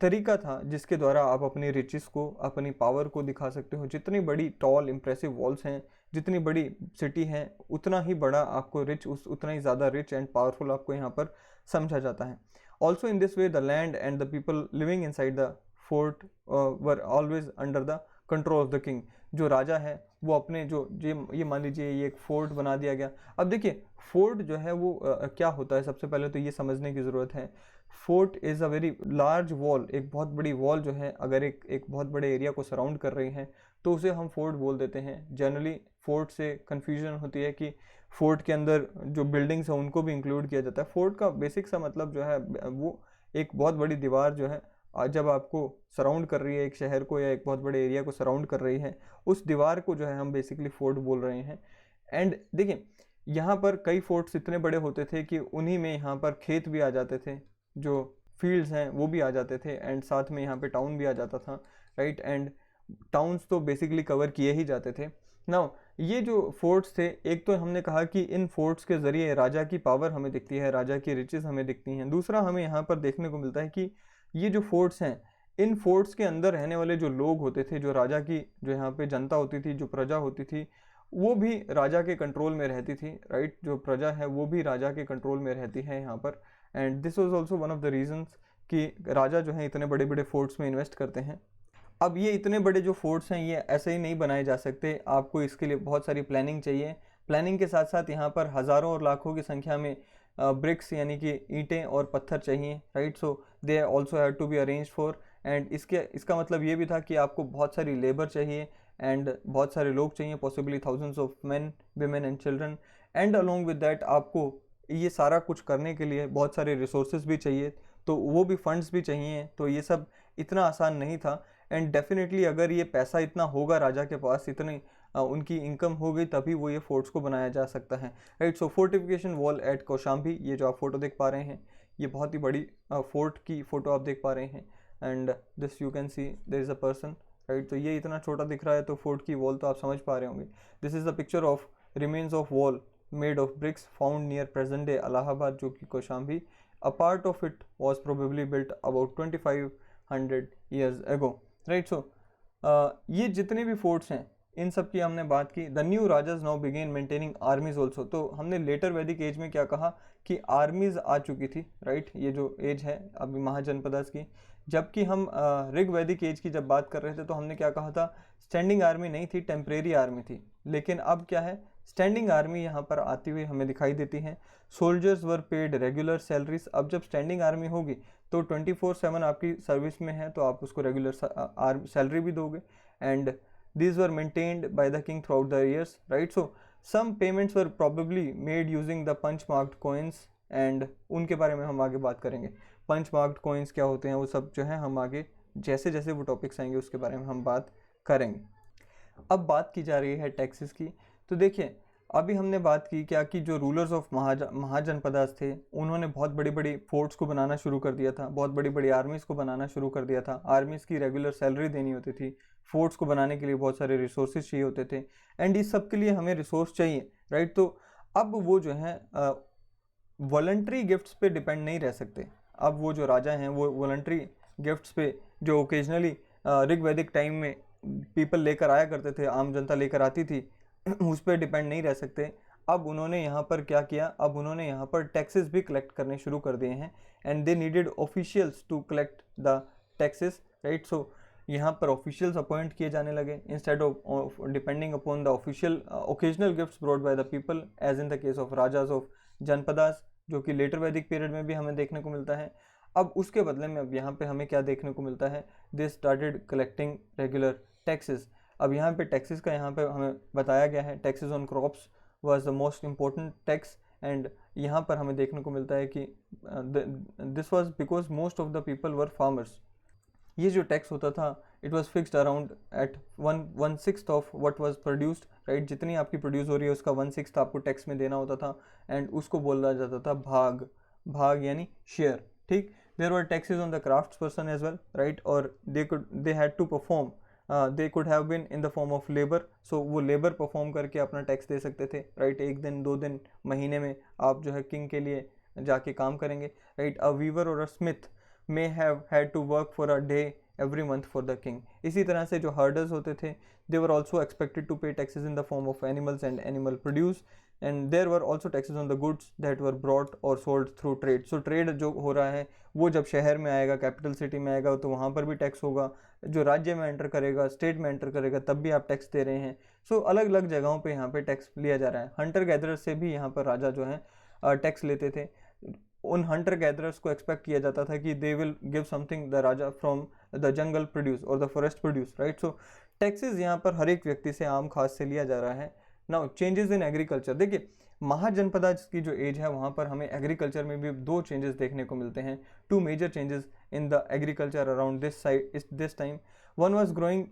तरीका था जिसके द्वारा आप अपनी रिचेस को, अपनी पावर को दिखा सकते हो। जितनी बड़ी टॉल इम्प्रेसिव वॉल्स हैं, जितनी बड़ी सिटी है, उतना ही बड़ा आपको उतना ही ज़्यादा रिच एंड पावरफुल आपको यहाँ पर समझा जाता है। Also in this way the land and the people living in side the fort were always under the control of the king. जो राजा है वो अपने ये मान लीजिए ये एक फोर्ट बना दिया गया। अब देखिए फोर्ट जो है वो क्या होता है, सबसे पहले तो ये समझने की ज़रूरत है। Fort is a very large wall, एक बहुत बड़ी वॉल जो है अगर एक बहुत बड़े एरिया को सराउंड कर रही है तो उसे हम फोर्ट बोल देते हैं। जनरली फोर्ट से कन्फ्यूजन होती है कि फोर्ट के अंदर जो बिल्डिंग्स हैं उनको भी इंक्लूड किया जाता है। फोर्ट का बेसिक सा मतलब जो है वो एक बहुत बड़ी दीवार जो है जब आपको सराउंड कर रही है एक शहर को या एक बहुत बड़े एरिया को सराउंड कर रही है, उस दीवार को जो है हम बेसिकली फोर्ट बोल रहे हैं। एंड देखिए यहाँ पर कई फोर्ट्स इतने बड़े होते थे कि उन्हीं में यहाँ पर खेत भी आ जाते थे, जो फील्ड्स हैं वो भी आ जाते थे, एंड साथ में यहाँ पे टाउन भी आ जाता था, राइट। एंड टाउन्स तो बेसिकली कवर किए ही जाते थे। नाउ ये जो फोर्ट्स थे, एक तो हमने कहा कि इन फोर्ट्स के ज़रिए राजा की पावर हमें दिखती है, राजा की रिचेस हमें दिखती हैं। दूसरा हमें यहाँ पर देखने को मिलता है कि ये जो फोर्ट्स हैं, इन फोर्ट्स के अंदर रहने वाले जो लोग होते थे, जो राजा की जो यहाँ पे जनता होती थी, जो प्रजा होती थी, वो भी राजा के कंट्रोल में रहती थी, राइट। जो प्रजा है वो भी राजा के कंट्रोल में रहती है यहाँ पर। And this was also one of the reasons कि राजा जो है इतने बड़े बड़े फोर्ट्स में इन्वेस्ट करते हैं। अब ये इतने बड़े जो फोर्ट्स हैं ये ऐसे ही नहीं बनाए जा सकते, आपको इसके लिए बहुत सारी प्लानिंग चाहिए। प्लानिंग के साथ साथ यहाँ पर हज़ारों और लाखों की संख्या में ब्रिक्स यानी कि ईंटें और पत्थर चाहिए, right. So they also have to be arrange for, and इसका मतलब ये भी था कि आपको बहुत सारी लेबर चाहिए एंड बहुत सारे लोग चाहिए, possibly thousands of man, women and children. And along with that आपको ये सारा कुछ करने के लिए बहुत सारे रिसोर्सेज भी चाहिए, तो वो भी फंड्स भी चाहिए। तो ये सब इतना आसान नहीं था। एंड डेफिनेटली अगर ये पैसा इतना होगा राजा के पास, इतनी उनकी इनकम हो गई, तभी वो ये फोर्ट्स को बनाया जा सकता है, right. So fortification wall at Kaushambi, ये जो आप फोटो देख पा रहे हैं, ये बहुत ही बड़ी फोर्ट की फोटो आप देख पा रहे हैं। And this you can see there is a person, right. तो ये इतना छोटा दिख रहा है, तो फोर्ट की वॉल तो आप समझ पा रहे होंगे। This is the picture of remains of wall made of bricks found near present day Allahabad, जो कि Kaushambi. A part of it was probably built about 2500 years ago, right. So ये जितने भी फोर्ट्स हैं इन सब की हमने बात की। The new rajas now begin maintaining armies also, तो हमने लेटर वैदिक एज में क्या कहा कि आर्मीज आ चुकी थी, राइट। ये जो एज है अभी महाजनपदास की, जबकि हम ऋग वैदिक एज की जब बात कर रहे थे तो हमने क्या कहा था, स्टैंडिंग आर्मी नहीं थी, टेम्परेरी आर्मी थी। लेकिन अब क्या है, स्टैंडिंग आर्मी यहाँ पर आती हुई हमें दिखाई देती है। सोल्जर्स वर पेड रेगुलर सैलरीज, अब जब स्टैंडिंग आर्मी होगी तो 24/7 आपकी सर्विस में है, तो आप उसको रेगुलर सैलरी भी दोगे। And these were maintained by the king throughout the years, right। so some payments were probably made using the punch marked coins, and उनके बारे में हम आगे बात करेंगे। पंच मार्क्ड कॉइन्स क्या होते हैं वो सब जो है हम आगे जैसे जैसे वो टॉपिक्स आएंगे उसके बारे में हम बात करेंगे। अब बात की जा रही है टैक्सेस की। तो देखिए अभी हमने बात की क्या कि जो रूलर्स ऑफ महाजनपदास थे उन्होंने बहुत बड़ी बड़ी फोर्ट्स को बनाना शुरू कर दिया था, बहुत बड़ी बड़ी आर्मीज़ को बनाना शुरू कर दिया था। आर्मीज़ की रेगुलर सैलरी देनी होती थी, फोर्ट्स को बनाने के लिए बहुत सारे रिसोर्सेज चाहिए होते थे, एंड इस सब के लिए हमें रिसोर्स चाहिए, राइट। तो अब वो जो है वॉलंटरी गिफ्ट्स पे डिपेंड नहीं रह सकते। अब वो जो राजा हैं वो वॉलंटरी गिफ्ट्स पे जो ओकेजनली ऋग वैदिक टाइम में पीपल लेकर आया करते थे, आम जनता लेकर आती थी, उस पर डिपेंड नहीं रह सकते। अब उन्होंने यहाँ पर क्या किया, अब उन्होंने यहाँ पर टैक्सेस भी कलेक्ट करने शुरू कर दिए हैं, and they needed officials to collect the taxes, right. So यहाँ पर ऑफिशियल्स अपॉइंट किए जाने लगे instead of depending upon the official occasional gifts brought by the people, as in the case of rajas of janapadas, जो कि लेटर वैदिक पीरियड में भी हमें देखने को मिलता है। अब उसके बदले में अब यहाँ पे हमें क्या देखने को मिलता है, they started collecting regular taxes. अब यहाँ पे टैक्सेस का यहाँ पे हमें बताया गया है, taxes on crops was the most important tax, and यहाँ पर हमें देखने को मिलता है कि this was because most of the people were farmers. ये जो टैक्स होता था it was fixed around at 1/6 of what was produced, right. जितनी आपकी प्रोड्यूस हो रही है उसका 1/6 आपको टैक्स में देना होता था, एंड उसको बोला जाता था भाग, भाग यानी शेयर, ठीक। There were taxes on the crafts person as well, right, और they had to perform, they could have been in the form of labour, so वो लेबर परफॉर्म करके अपना टैक्स दे सकते थे, राइट। 1 दिन 2 दिन महीने में आप जो है किंग के लिए जाके काम करेंगे, right. A weaver or a smith may have had to work for a day every month for the king. इसी तरह से जो हर्डर्स होते थे they were also expected to pay taxes in the form of animals and animal produce, and there were also taxes on the goods that were brought और sold through trade. So trade जो हो रहा है वो जब शहर में आएगा, कैपिटल सिटी में आएगा, तो वहाँ पर भी टैक्स होगा। जो राज्य में एंटर करेगा, स्टेट में एंटर करेगा, तब भी आप टैक्स दे रहे हैं। सो अलग अलग जगहों पे यहाँ पे टैक्स लिया जा रहा है। हंटर गैदरर्स से भी यहाँ पर राजा जो है टैक्स लेते थे। उन हंटर गैदरर्स को एक्सपेक्ट किया जाता था कि they will give something the raja from the jungle produce और the forest produce, right. So taxes यहाँ पर हर एक व्यक्ति से आम खास से लिया जा रहा है। नाउ चेंजेस इन एग्रीकल्चर, देखिए महाजनपदा की जो एज है वहाँ पर हमें एग्रीकल्चर में भी 2 चेंजेस देखने को मिलते हैं, 2 major changes in the agriculture around this time. One was growing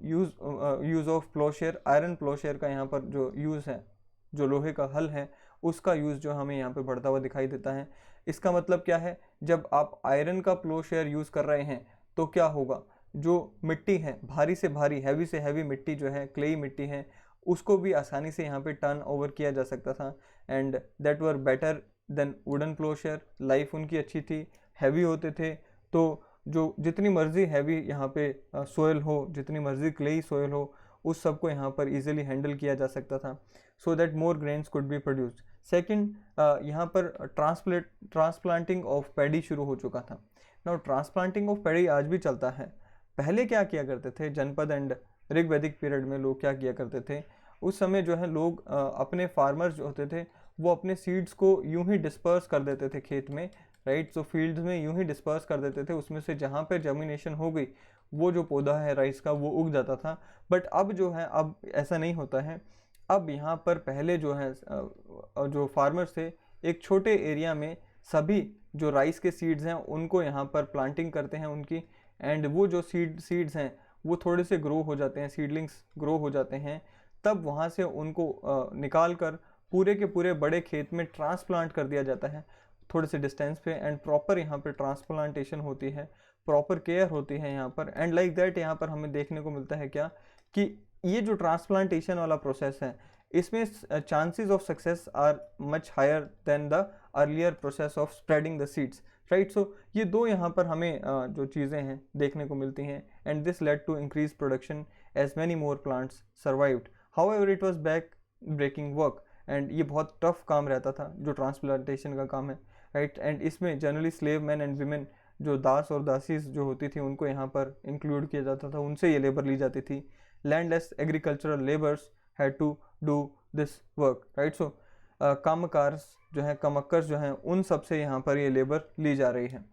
use of ploughshare, iron ploughshare का यहाँ पर जो यूज़ है, जो लोहे का हल है उसका यूज़ जो हमें यहाँ पे बढ़ता हुआ दिखाई देता है। इसका मतलब क्या है, जब आप आयरन का प्लोशेयर यूज़ कर रहे हैं तो क्या होगा, जो मिट्टी है भारी से भारी, हैवी से हैवी मिट्टी जो है, क्लेई मिट्टी है, उसको भी आसानी से यहाँ पे टर्न ओवर किया जा सकता था, and that were better than wooden ploughshare. Life उनकी अच्छी थी, हैवी होते थे, तो जो जितनी मर्जी हैवी यहाँ पे सोयल हो, जितनी मर्जी क्लेई सोयल हो, उस सब को यहाँ पर इजीली हैंडल किया जा सकता था, so that more grains could be produced. Second, यहाँ पर ट्रांसप्लांटिंग ऑफ पैडी शुरू हो चुका था। नाउ ट्रांसप्लांटिंग ऑफ पैडी आज भी चलता है, पहले क्या किया करते थे, जनपद एंड ऋग्वैदिक पीरियड में लोग क्या किया करते थे, उस समय जो है लोग अपने फार्मर्स जो होते थे वो अपने सीड्स को यूं ही डिस्पर्स कर देते थे खेत में, राइट। सो फील्ड्स में यूं ही डिस्पर्स कर देते थे, उसमें से जहाँ पे जर्मिनेशन हो गई वो जो पौधा है राइस का वो उग जाता था। बट अब जो है अब ऐसा नहीं होता है। अब यहाँ पर पहले जो है जो फार्मर्स थे एक छोटे एरिया में सभी जो राइस के सीड्स हैं उनको यहाँ पर प्लांटिंग करते हैं उनकी, एंड वो जो सीड्स हैं वो थोड़े से ग्रो हो जाते हैं, सीडलिंग्स ग्रो हो जाते हैं, तब वहाँ से उनको निकाल कर पूरे के पूरे बड़े खेत में ट्रांसप्लांट कर दिया जाता है थोड़े से डिस्टेंस पे, एंड प्रॉपर यहाँ पर ट्रांसप्लांटेशन होती है, प्रॉपर केयर होती है यहाँ पर। एंड लाइक दैट यहाँ पर हमें देखने को मिलता है क्या कि ये जो ट्रांसप्लांटेशन वाला प्रोसेस है इसमें chances of success are much higher than the earlier process of spreading the seeds, right. So ये दो यहाँ पर हमें जो चीज़ें हैं देखने को मिलती हैं, and this led to increase production as many more plants survived. However it was back breaking work, and ये बहुत टफ काम रहता था जो ट्रांसप्लांटेशन का काम है, राइट। एंड इसमें generally slave man and women जो दास और दासीज जो होती थी उनको यहाँ पर इंक्लूड किया जाता था, उनसे ये लेबर ली जाती थी। Landless agricultural labours had to do this work, right. So कामकार्स जो हैं, कमक्कर्स जो हैं, उन सब से यहाँ पर ये लेबर ली जा रही है।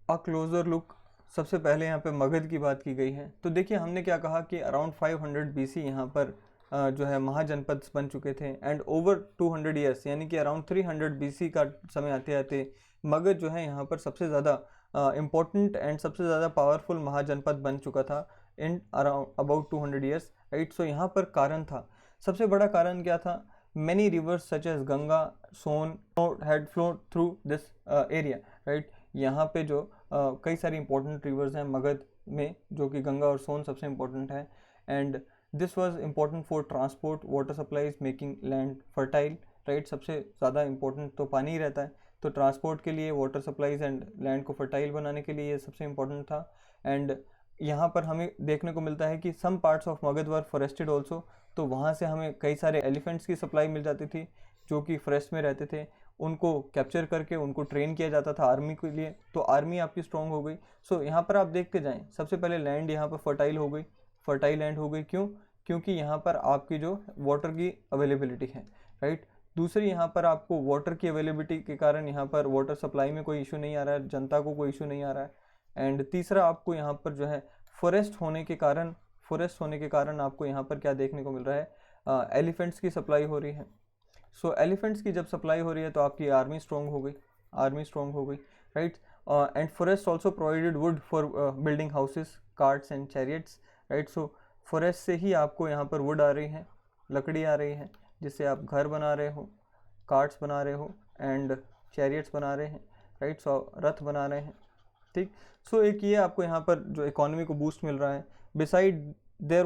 अ क्लोजर लुक, सबसे पहले यहाँ पे मगध की बात की गई है। तो देखिए हमने क्या कहा कि अराउंड 500 BC यहाँ पर जो है महाजनपद बन चुके थे, एंड ओवर 200 ईयर्स यानी कि अराउंड 300 BC का समय आते आते मगध जो है यहाँ पर सबसे ज़्यादा इम्पोर्टेंट एंड सबसे ज़्यादा पावरफुल महाजनपद बन चुका था in around about 200 years, right. So यहाँ पर कारण था, सबसे बड़ा कारण क्या था, many rivers such as Ganga, Son had flowed through this area, right. यहाँ पे जो कई सारी इंपॉर्टेंट रिवर्स हैं मगध में, जो कि गंगा और सोन सबसे इम्पोर्टेंट है, and this was important for transport, water supplies, making land fertile, right. सबसे ज़्यादा इम्पोर्टेंट तो पानी ही रहता है, तो ट्रांसपोर्ट के लिए, वाटर सप्लाईज एंड लैंड को फर्टाइल बनाने के लिए ये सबसे इम्पोर्टेंट था। एंड यहाँ पर हमें देखने को मिलता है कि some parts of Magadh were forested also, तो वहाँ से हमें कई सारे एलिफेंट्स की सप्लाई मिल जाती थी जो कि फॉरेस्ट में रहते थे, उनको कैप्चर करके उनको ट्रेन किया जाता था आर्मी के लिए, तो आर्मी आपकी स्ट्रॉन्ग हो गई। सो यहाँ पर आप देखते जाएं, सबसे पहले लैंड यहाँ पर फर्टाइल हो गई, फर्टाइल लैंड हो गई, क्यों, क्योंकि यहाँ पर आपकी जो वाटर की अवेलेबिलिटी है, राइट। दूसरी यहाँ पर आपको वाटर की अवेलेबिलिटी के कारण यहाँ पर वाटर सप्लाई में कोई इशू नहीं आ रहा है, जनता को कोई इशू नहीं आ रहा है। एंड तीसरा आपको यहाँ पर जो है फॉरेस्ट होने के कारण आपको यहाँ पर क्या देखने को मिल रहा है, एलिफेंट्स की सप्लाई हो रही है। सो एलिफेंट्स की जब सप्लाई हो रही है तो आपकी आर्मी स्ट्रॉन्ग हो गई, right. And forest also provided would for building houses, carts and chariots, right. So forest से ही आपको यहाँ पर वुड आ रही है, लकड़ी आ रही है, जिससे आप घर बना रहे हो, कार्ट्स बना रहे हो, एंड चैरियट्स बना रहे हैं, राइट। सो रथ बना रहे हैं, ठीक। सो एक ये आपको यहाँ पर जो इकोनॉमी को बूस्ट मिल रहा है। बिसाइड देर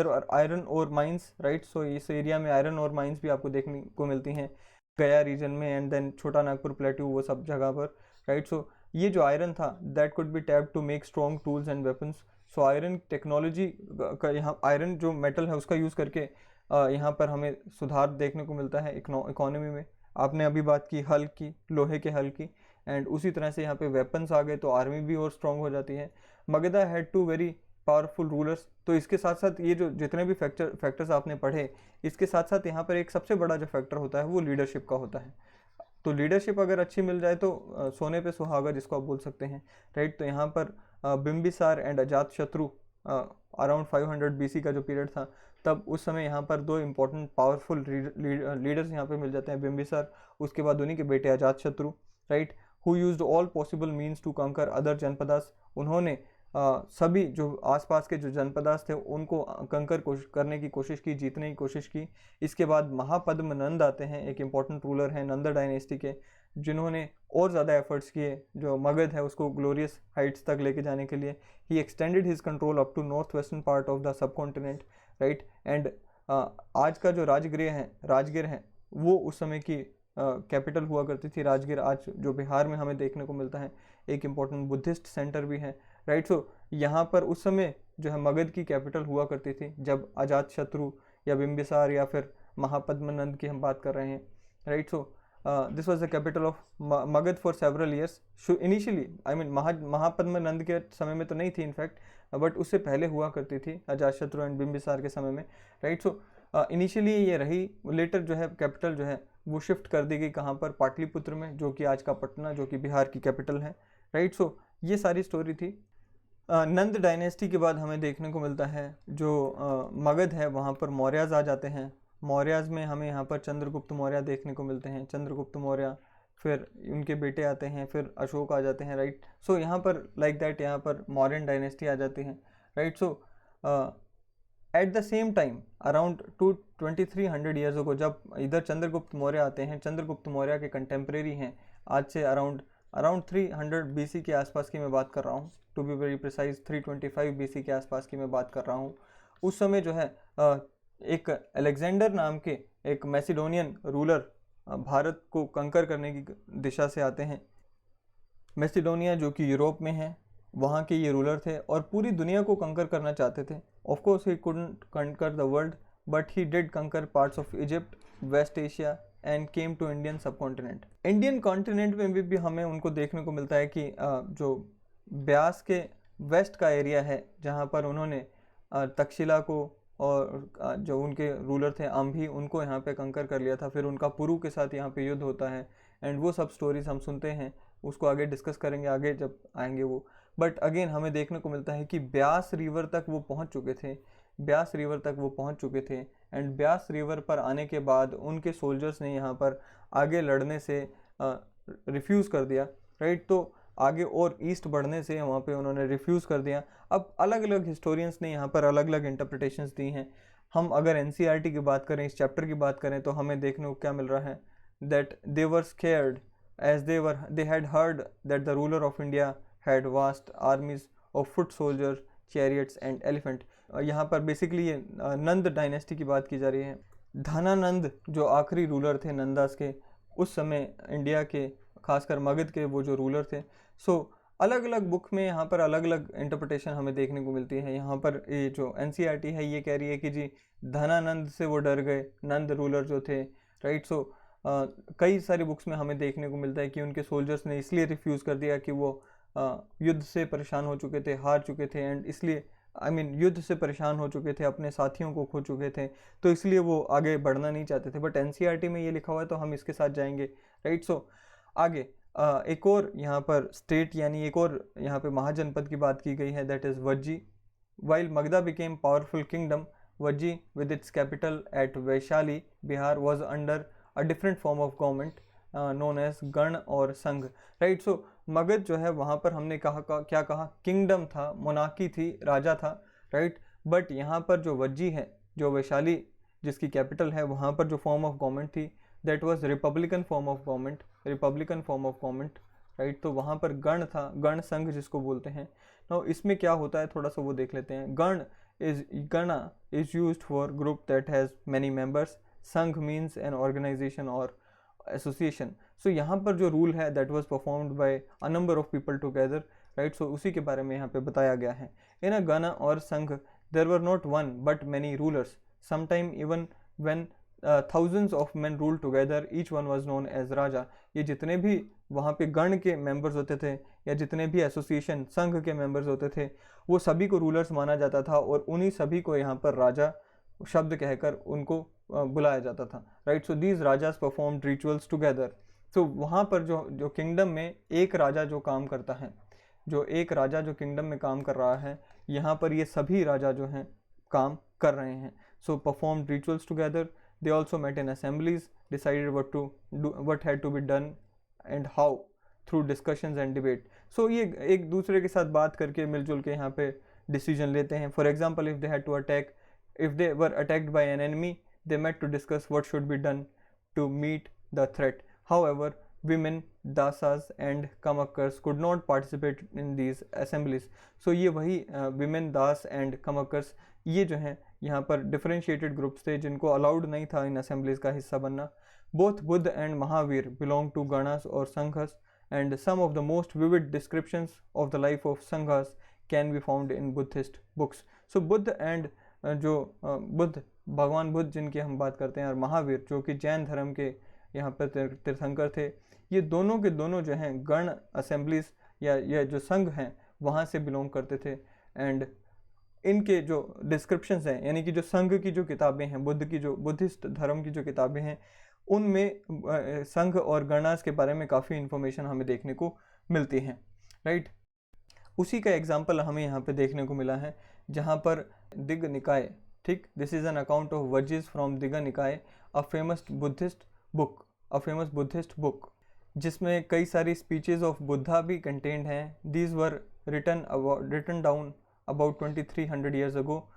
आर आयरन और माइंस, राइट। सो इस एरिया में आयरन और माइंस भी आपको देखने को मिलती हैं, गया रीजन में, एंड देन छोटा नागपुर प्लेट्यू, वो सब जगह पर, राइट। सो ये जो आयरन था that could be tapped to make strong tools and weapons. So iron technology का यहाँ, आयरन जो मेटल है उसका यूज़ करके यहाँ पर हमें सुधार देखने को मिलता है इकोनॉमी में। आपने अभी बात की हल की, लोहे के हल की, एंड उसी तरह से यहाँ पे वेपन्स आ गए तो आर्मी भी और स्ट्रॉन्ग हो जाती है। Magadha had two very powerful rulers. तो इसके साथ साथ ये जो जितने भी फैक्टर्स आपने पढ़े, इसके साथ साथ यहाँ पर एक सबसे बड़ा जो फैक्टर होता है वो लीडरशिप का होता है। तो लीडरशिप अगर अच्छी मिल जाए तो सोने पे सुहागा जिसको आप बोल सकते हैं, राइट। तो यहाँ पर Bimbisara and Ajatashatru around 500 BC का जो पीरियड था, तब उस समय यहाँ पर दो इम्पोर्टेंट पावरफुल लीडर्स यहाँ पे मिल जाते हैं, बिम्बिसार, उसके बाद उन्हीं के बेटे Ajatashatru, right, who used all possible means to conquer other Janapadas. उन्होंने सभी जो आसपास के जो जनपदास थे उनको कंकर करने की कोशिश की, जीतने की कोशिश की। इसके बाद महापद्म नंद आते हैं, एक इम्पॉर्टेंट रूलर हैं नंद डायनेस्टी के, जिन्होंने और ज़्यादा एफर्ट्स किए जो मगध है उसको ग्लोरियस हाइट्स तक लेके जाने के लिए। He extended his control up to north western part of the subcontinent, right. And आज का जो राजगीर है वो उस समय की कैपिटल हुआ करती थी। राजगीर आज जो बिहार में हमें देखने को मिलता है, एक इम्पॉर्टेंट बुद्धिस्ट सेंटर भी है, राइट। सो यहाँ पर उस समय जो है मगध की कैपिटल हुआ करती थी, जब अजातशत्रु या बिम्बिसार या फिर महापद्मनंद की हम बात कर रहे हैं, right. So this was the capital of Magadh for several years. Initially I mean Mahapadmananda के समय में तो नहीं थी इनफैक्ट, बट उससे पहले हुआ करती थी अजातशत्रु एंड बिंबिसार के समय में, राइट। सो इनिशियली ये रही, लेटर जो है कैपिटल जो है वो शिफ्ट कर दी गई कहाँ पर, पाटलिपुत्र में, जो कि आज का पटना, जो कि बिहार की कैपिटल है, राइट। सो ये सारी स्टोरी थी। नंद डायनेस्टी के बाद हमें देखने को मिलता है जो मगध है वहाँ पर मौर्याज आ जाते हैं। मौर्याज में हमें यहाँ पर चंद्रगुप्त मौर्य देखने को मिलते हैं, चंद्रगुप्त मौर्य, फिर उनके बेटे आते हैं, फिर अशोक आ जाते हैं, राइट। सो यहाँ पर लाइक दैट यहाँ पर मौर्यन डायनेस्टी आ जाती है, right. So at the same time around 2300 years को जब इधर चंद्रगुप्त मौर्य आते हैं, चंद्रगुप्त मौर्य के कंटेम्प्रेरी हैं, आज से अराउंड 300 बीसी के आसपास की मैं बात कर रहा हूँ, to be very precise 325 BC के आसपास की मैं बात कर रहा हूँ। उस समय जो है एक अलेक्जेंडर नाम के एक मैसिडोनियन रूलर भारत को कंकर करने की दिशा से आते हैं। मैसिडोनिया जो कि यूरोप में है, वहाँ के ये रूलर थे और पूरी दुनिया को कंकर करना चाहते थे। Of course he couldn't conquer the world, but he did conquer parts of Egypt, west Asia and came to Indian subcontinent. Indian continent में भी हमें उनको देखने को मिलता है कि जो ब्यास के वेस्ट का एरिया है, जहाँ पर उन्होंने तक्षशिला को और जो उनके रूलर थे अम्भी, उनको यहाँ पे कंकर कर लिया था। फिर उनका पुरु के साथ यहाँ पे युद्ध होता है एंड वो सब स्टोरीज हम सुनते हैं, उसको आगे डिस्कस करेंगे आगे जब आएंगे वो। बट अगेन हमें देखने को मिलता है कि ब्यास रिवर तक वो पहुँच चुके थे, ब्यास रिवर तक वो पहुँच चुके थे एंड ब्यास रिवर पर आने के बाद उनके सोल्जर्स ने यहाँ पर आगे लड़ने से रिफ्यूज़ कर दिया, राइट। तो आगे और ईस्ट बढ़ने से वहाँ पे उन्होंने रिफ्यूज़ कर दिया। अब अलग अलग हिस्टोरियंस ने यहाँ पर अलग अलग इंटरप्रिटेशंस दी हैं। हम अगर एनसीईआरटी की बात करें, इस चैप्टर की बात करें, तो हमें देखने को क्या मिल रहा है, that they were scared as they had heard that the ruler of India had vast armies of foot soldiers, chariots and elephant. यहाँ पर बेसिकली ये नंद डायनेस्टी की बात की जा रही है। धनानंद जो आखिरी रूलर थे नंदास के, उस समय इंडिया के खासकर मगध के वो जो रूलर थे। सो अलग अलग बुक में यहाँ पर अलग अलग इंटरप्रिटेशन हमें देखने को मिलती है। यहाँ पर ये जो एनसीईआरटी है ये कह रही है कि जी धनानंद से वो डर गए, नंद रूलर जो थे, राइट। सो कई सारी बुक्स में हमें देखने को मिलता है कि उनके सोल्जर्स ने इसलिए रिफ्यूज़ कर दिया कि वो युद्ध से परेशान हो चुके थे, हार चुके थे एंड इसलिए युद्ध से परेशान हो चुके थे, अपने साथियों को खो चुके थे, तो इसलिए वो आगे बढ़ना नहीं चाहते थे। बट एनसीईआरटी में ये लिखा हुआ है तो हम इसके साथ जाएंगे, राइट। सो आगे एक और यहाँ पर स्टेट यानी एक और यहाँ पे महाजनपद की बात की गई है, that is Vajji. While Magadha became powerful kingdom, Vajji with its capital at Vaishali Bihar was under a different form of government known as गण और संघ, राइट। सो मगध जो है वहाँ पर हमने क्या कहा, किंगडम था, मोनार्की थी, राजा था, राइट। बट यहाँ पर जो वज्जी है, जो वैशाली जिसकी कैपिटल है, वहाँ पर जो फॉर्म ऑफ गवर्नमेंट थी that was Republican form of government, Republican form of government, right. तो वहाँ पर गण था, गण संघ जिसको बोलते हैं। तो इसमें क्या होता है थोड़ा सा वो देख लेते हैं। Gana is used for group that has many members, sangha means an organisation और एसोसिएशन। सो यहाँ पर जो रूल है that was performed by a number of people together, right. So उसी के बारे में यहाँ पे बताया गया है। इन अ गण और sangha there were not one but many rulers, sometime even when thousands of men rule together, each one was known as raja. ये जितने भी वहाँ पे गण के मेंबर्स होते थे या जितने भी एसोसिएशन संघ के मेंबर्स होते थे, वो सभी को रूलर्स माना जाता था और उन्हीं सभी को यहाँ पर राजा शब्द कहकर उनको बुलाया जाता था, right. So these rajas performed rituals together. तो वहाँ पर जो किंगडम में एक राजा जो काम करता है, जो एक राजा जो किंगडम में काम कर रहा है, यहाँ पर ये सभी राजा जो हैं काम कर रहे हैं। So performed rituals together, they also met in assemblies, decided what to do, what had to be done and how through discussions and debate. So ये एक दूसरे के साथ बात करके मिलजुल के यहाँ पे डिसीजन लेते हैं। For example, if they had to attack, if they were attacked by an enemy, they met to discuss what should be done to meet the threat. However, women, dasas and kamakkars could not participate in these assemblies. So ये वही women, das and kamakkars ये जो हैं यहाँ पर डिफरेंशिएटेड ग्रुप्स थे जिनको अलाउड नहीं था इन असेंबलीज का हिस्सा बनना। Both Buddha and Mahavira belong to ganas और sanghas and some of the most vivid descriptions of the life of sanghas can be found in Buddhist books. So Buddha and जो बुद्ध, भगवान बुद्ध जिनकी हम बात करते हैं, और महावीर जो कि जैन धर्म के यहाँ पर तीर्थंकर थे, ये दोनों के दोनों जो हैं गण असेंबलीज या जो संघ हैं वहाँ से बिलोंग करते थे। एंड इनके जो डिस्क्रिप्शंस हैं, यानी कि जो संघ की जो किताबें हैं, बुद्ध की जो बुद्धिस्ट धर्म की जो किताबें हैं, उनमें संघ और गणनास के बारे में काफ़ी इन्फॉर्मेशन हमें देखने को मिलती हैं, राइट। उसी का एग्जाम्पल हमें यहाँ पे देखने को मिला है, जहाँ पर दिग्ग निकाय, ठीक, this is an account of Vajjis from Digha Nikaya, a famous Buddhist book, जिसमें कई सारी स्पीचेज ऑफ बुद्धा भी कंटेंड हैं। These were written down about 2300 years ago.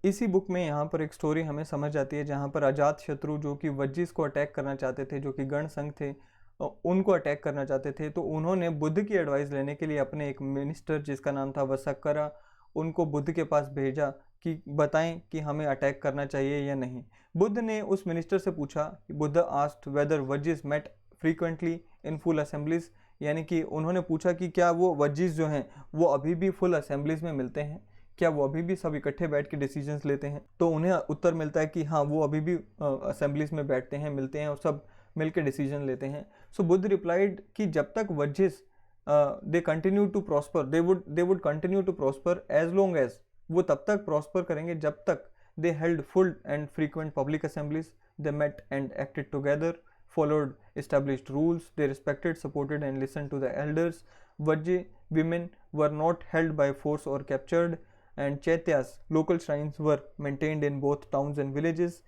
इसी बुक में यहाँ पर एक स्टोरी हमें समझ आती है, जहाँ पर अजात शत्रु जो कि वज्जिस को अटैक करना चाहते थे, जो कि गण संघ थे, उनको अटैक करना चाहते थे, तो उन्होंने बुद्ध की एडवाइस लेने के लिए अपने एक मिनिस्टर जिसका नाम था वसक्करा, उनको बुद्ध के पास भेजा कि बताएं कि हमें अटैक करना चाहिए या नहीं। बुद्ध ने उस मिनिस्टर से पूछा, Buddha asked whether Vajjis met frequently in full assemblies, यानी कि उन्होंने पूछा कि क्या वो वज्जिस जो हैं वो अभी भी फुल असेंबलीज में मिलते हैं, क्या वो अभी भी सब इकट्ठे बैठ के डिसीजंस लेते हैं। तो उन्हें उत्तर मिलता है कि हाँ, वो अभी भी असेंबलीज में बैठते हैं, मिलते हैं और सब मिलकर डिसीजन लेते हैं। सो बुद्ध रिप्लाइड कि जब तक Vajjis they continue to prosper, they would continue to prosper as long as, वो तब तक प्रॉस्पर करेंगे जब तक they held full and frequent public assemblies, they met and acted together, followed established rules, they respected, supported and listened to the elders. Vajji women were not held by force or captured, and chaityas, local shrines, were maintained in both towns and villages.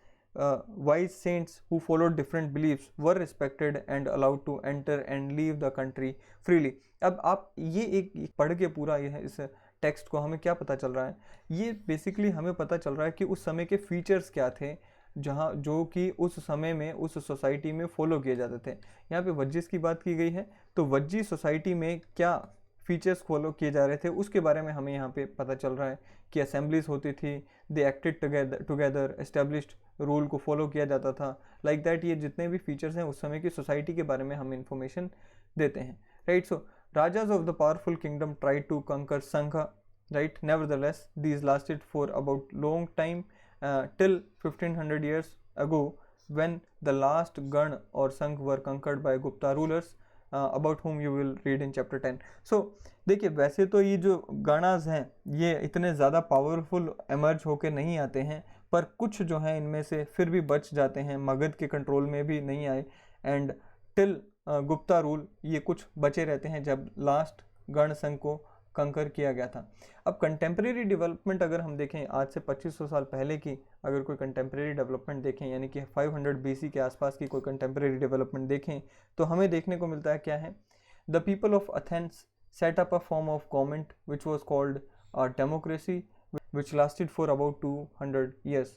Wise saints who followed different beliefs were respected and allowed to enter and leave the country freely. अब आप ये एक पढ़ के पूरा ये इस टेक्स्ट को हमें क्या पता चल रहा है, ये बेसिकली हमें पता चल रहा है कि उस समय के फीचर्स क्या थे जहाँ जो कि उस समय में उस सोसाइटी में फॉलो किए जाते थे। यहाँ पे वज्जिस की बात की गई है, तो वज्जी सोसाइटी में क्या फीचर्स फॉलो किए जा रहे थे उसके बारे में हमें यहाँ पे पता चल रहा है कि असेंबलीज होती थी, दे एक्टेड टुगेदर, एस्टेब्लिश्ड रूल को फॉलो किया जाता था, लाइक दैट। ये जितने भी फीचर्स हैं उस समय की सोसाइटी के बारे में हमें इंफॉर्मेशन देते हैं, right. So rajas of the powerful kingdom tried to conquer sangha, right, nevertheless these lasted for about long time till 1500 years ago, when the last Gan or Sangh were conquered by Gupta rulers, about whom you will read in chapter 10. So देखिए, वैसे तो ये जो गणाज हैं ये इतने ज़्यादा पावरफुल एमर्ज होके नहीं आते हैं, पर कुछ जो हैं इनमें से फिर भी बच जाते हैं, मगध के कंट्रोल में भी नहीं आए, एंड टिल गुप्ता रूल ये कुछ बचे रहते हैं जब लास्ट गण संघ को कंकर किया गया था। अब कंटेम्प्रेरी डेवलपमेंट अगर हम देखें, आज से 2500 साल पहले की अगर कोई कंटेम्प्रेरी डेवलपमेंट देखें, यानी कि 500 BC के आसपास की कोई कंटेम्प्रेरी डेवलपमेंट देखें, तो हमें देखने को मिलता है क्या है, the people of Athens set up a form of government which was called democracy, which lasted for about 200 years.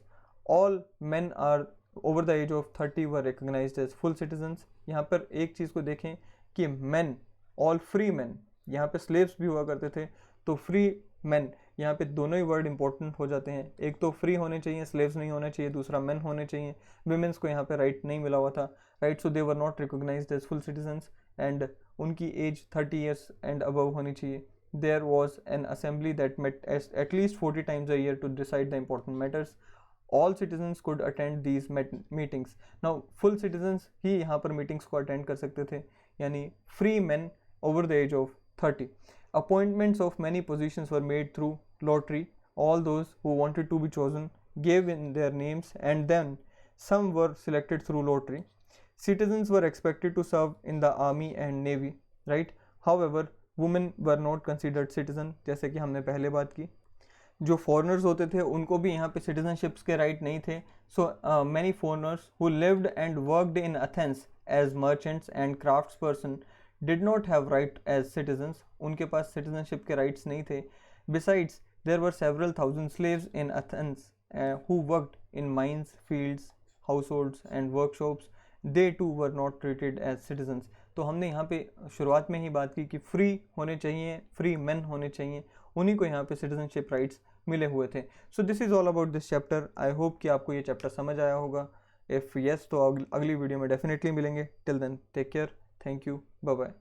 All man are over the age of 30 were recognised as full citizens. यहाँ पर एक चीज़ को देखें कि मैन, ऑल फ्री मैन, यहाँ पे स्लेव्स भी हुआ करते थे, तो फ्री मैन, यहाँ पे दोनों ही वर्ड इंपॉर्टेंट हो जाते हैं। एक तो फ्री होने चाहिए, स्लेव्स नहीं होने चाहिए, दूसरा मैन होने चाहिए। विमेंस को यहाँ पे राइट नहीं मिला हुआ था, right, so they were not recognised as full citizens, and उनकी एज 30 years एंड अबव होनी चाहिए। There was an assembly that met at least 40 times a year to decide the important matters. All citizens could attend these meetings. Now full citizens ही यहाँ पर मीटिंग्स को अटेंड कर सकते थे, यानी free man over the age of 30. Appointments of many positions were made through lottery. All those who wanted to be chosen gave in their names, and then some were selected through lottery. Citizens were expected to serve in the army and navy, right? However, women were not considered citizen, जैसे कि हमने पहले बात की। जो फॉरेनर्स होते थे उनको भी यहाँ पे सिटीजनशिप्स के राइट नहीं थे। So many foreigners who lived and worked in Athens as merchants and crafts person did not have right as citizens, उनके पास सिटीजनशिप के राइट्स नहीं थे। Besides there were several thousand slaves in Athens who worked in mines, fields, households and workshops, they too were not treated as citizens. तो हमने यहाँ पे शुरुआत में ही बात की कि फ्री होने चाहिए, फ्री मैन होने चाहिए, उन्हीं को यहाँ पे सिटीजनशिप राइट्स मिले हुए थे। So this is all about this chapter. I hope कि आपको ये चैप्टर समझ आया होगा। इफ़ येस तो अगली वीडियो में डेफिनेटली मिलेंगे। Till then take care, thank you, bye bye.